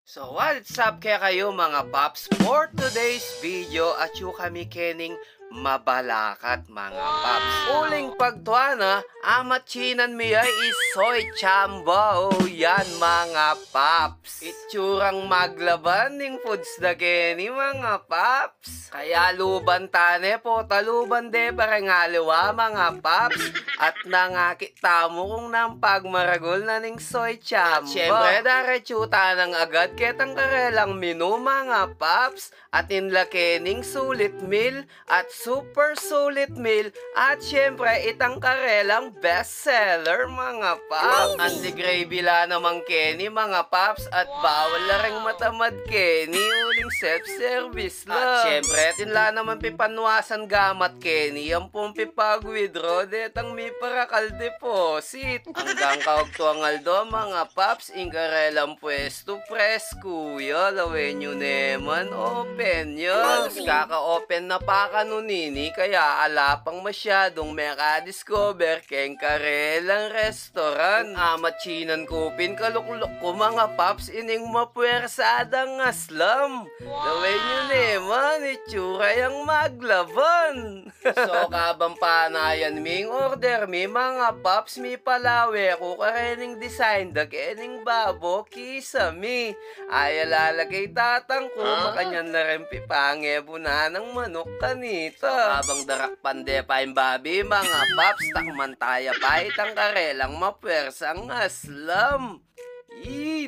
So what's up kaya kayo mga paps? For today's video at yung kami kening mabalakat mga paps. Uling pagtuana, amat chinan miyay isoy chamba. Oh yan mga paps. Itsurang maglaban ning foods na keni mga paps. Kaya luban tane po, taluban de parangaliwa mga paps. At nangakita mo kung nampagmaragol na ning soy chamba. At syempre darechuta nang agad ketang karelang menu mga paps. At inlake ning sulit meal at super sulit meal. At syempre itang karelang bestseller mga paps. Anti gravy la namang keni mga paps. At bawal na rin matamad keni. Uling self-service la. At syempre tinla naman pipanwasan gamat keni. Ang pumpi pag-withdraw detang mi parakal deposit. Hanggang kaugtuang aldo mga paps. Inkarelang pwesto presko. Lawen nyo naman open yun. Kaka-open na pa kanunini. Kaya alapang masyadong meka-discover keng karelang restaurant. Amat chinan kupin kaluklok ko mga paps. Ining mapuwersadang aslam. Lawen nyo naman itsura yung maglaban. So kabang panayan ming order mi mga paps mi palawe ko karening design da kening babo kisa mi. Ay lalagay tatang ko makanyan na rin pipangebuna ng manok kanito. So habang darak pande pa yung babi mga paps takmantaya pa itang karelang mapuwersang aslam.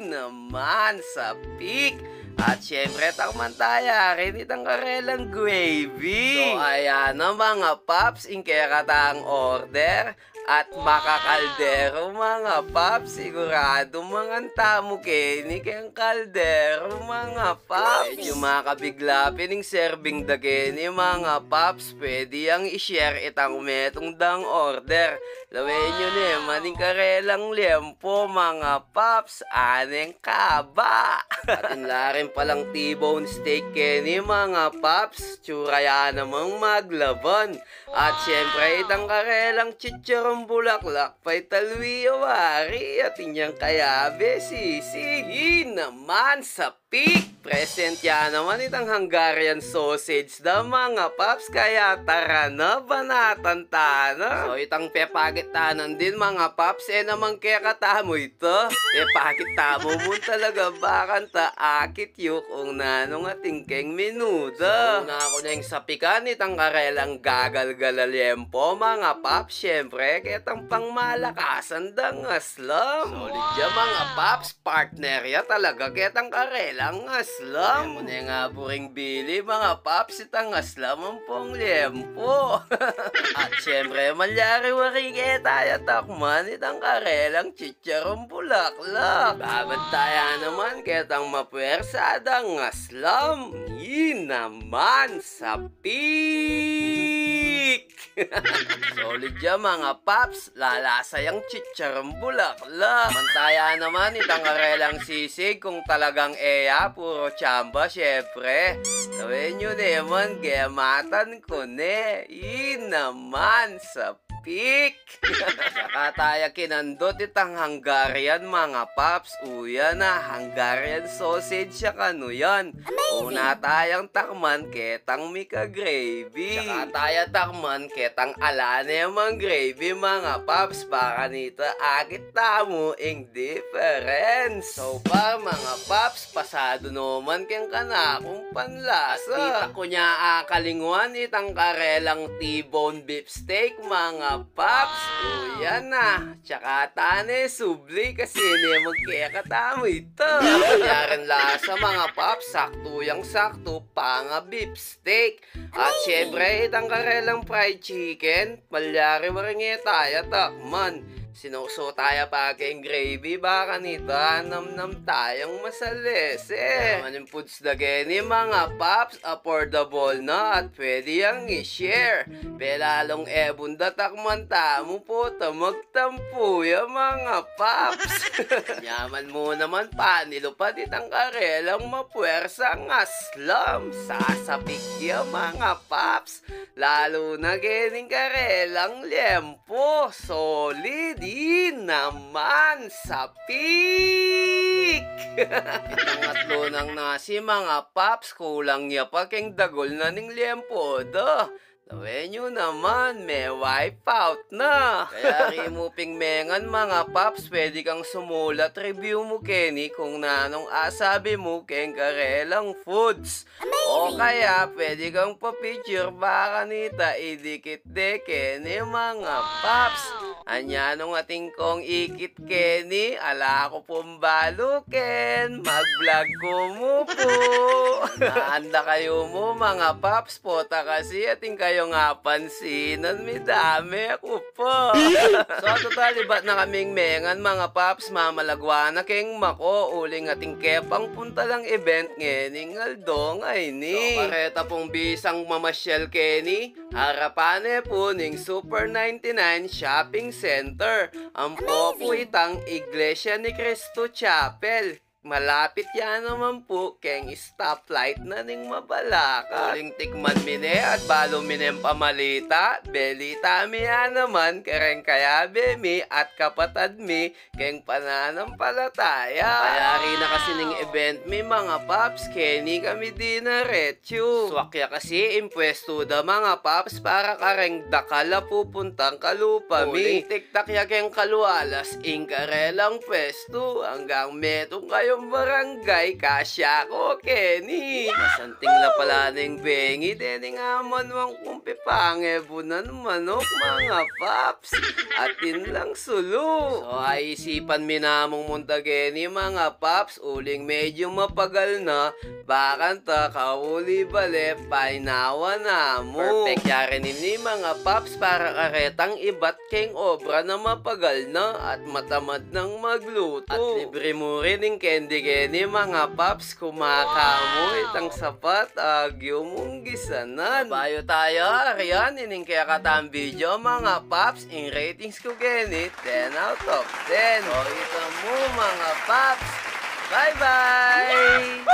Naman sa peak. At syempre takmantaya rin itang karelang gravy. So ayan na mga paps, ingkera ang order. At makakaldero mga paps, sigurado mga tamo keni kayang kaldero mga paps. Medyo makabigla pining serving da keni mga paps, pwede yang i-share itang metong dang order. Lawen nyo naman yung karelang lempo mga paps, aneng kaba. At inlarin palang T-bone steak keni mga paps, tsuraya namang maglaban. At syempre itang karelang chicharon bulaklak pa'y talwi awari at inyang kayabe sisig. Naman sa peak. Present yan naman itang Hungarian sausage da mga paps. Kaya tara na banatan tana. So itang pepagitanan din mga paps. Namang kaya katamo ito. Pepagitamo mo talaga bakan ta akit yuk kung nanong atingkeng minuda. So una ako na yung sapikan itang karelang gagal-galalempo mga paps. Syempre ketang pangmalakasan dang aslam. Solid dyan mga paps. Partner ya talaga ketang karelang aslam. Mo na nga buring bili mga paps itang aslam ang pong lempo. At syempre malyari-wari tayo takman itang karelang chicharong bulaklak. Babantaya naman ketang mapuwersadang aslam. Naman sa peak. Solid yan mga paps. Lalasa yung chicharong bulaklak. Mantaya naman itang karelang sisig kung talagang puro chamba syempre. Gawin nyo naman gamatan ko ne. Naman sa peak. Saka tayo kinandot itang Hungarian mga paps. Uya na Hungarian sausage siya kano yan. Una tayong takman ketang mika gravy. Saka tayo takman ketang alane mang gravy mga paps. Baka nito agit tamo ing difference. So pa mga paps, pasado naman keng kanakong panlasa. Dita ko niya akalinguan itang karelang T-bone beef steak mga paps. Yan na. Tsaka tane subli kasi niya magkakatamo ito. Nangyari lasa mga paps, sakto yung sakto panga beef steak. At syempre itang karelang fried chicken. Malyari maringi tayo takman. Sinuso tayo pa kayong gravy, baka nito nam-nam tayong masalese. Naman yung foods na gani mga paps, affordable na at pwede yung i-share. Pelalong bunda takman tamo po magtampo yung mga paps. Yaman mo naman pa, nilupad itang karelang mapuwersang aslam. Sasapik yung mga paps. Lalo na ganing karelang lempo. Solid naman sa peak. tik! Itangatlo ng nasi mga paps, kulang niya pa keng dagol na ning liempo da. Tawin nyo naman, may wipe out na. Kaya remuping mengan mga paps, pwede kang sumulat review mo Kenny kung nanong asabi mo keng karelang foods. O kaya pwede kang pa-picture baka nita idikit de Kenny mga paps. Anya nung ating kong ikit Kenny, ala ko pumbalo Ken, mag-vlog ko mo po. Naanda kayo mo mga paps, pota kasi ating kayo nga pansinan, may dami ako pa. So total, iba't na kaming mengan mga paps, mamalagwa na keng mako, uling ating kepang punta lang event ngening aldong ay ni. So kareta pong bisang mamasyal Kenny, harapan po ning Super 99 Shopping Center. Ang po itang Iglesia ni Cristo Chapel. Malapit yan naman po keng stoplight na ning Mabalaka. Uling tikman mine at balo minem pamalita. Belita mi yan naman kareng kaya bemi at kapatad mi keng pananampalataya. Kaya rin na kasi ning event mi mga paps, Kenny kami di na retyo. Swakya kasi impwesto da mga paps para kareng dakala pupuntang kalupa mi. Uling tiktak ya keng kalualas ingkarelang pwesto hanggang metong kayo yung barangay, kasya ko, Kenny. Masanting la pala ng bengi, deni nga manwang kumpi pangebunan manok, mga paps. Atin lang sulu. So, ay isipan minamong munta, Kenny, mga paps. Uling medyo mapagal na, bakanta kauli bale, painawa na mo. Perfect yari ni mga paps para karetang ibat keng obra na mapagal na at matamad ng magluto. At libre mo rin ng Kenny mga paps, kumakamo itang sapat agyo mong gisanan. Bayo tayo, ariyan, ining kaya katang video mga paps, in ratings ko Kenny, 10 out of 10. O ito mo mga paps, bye bye!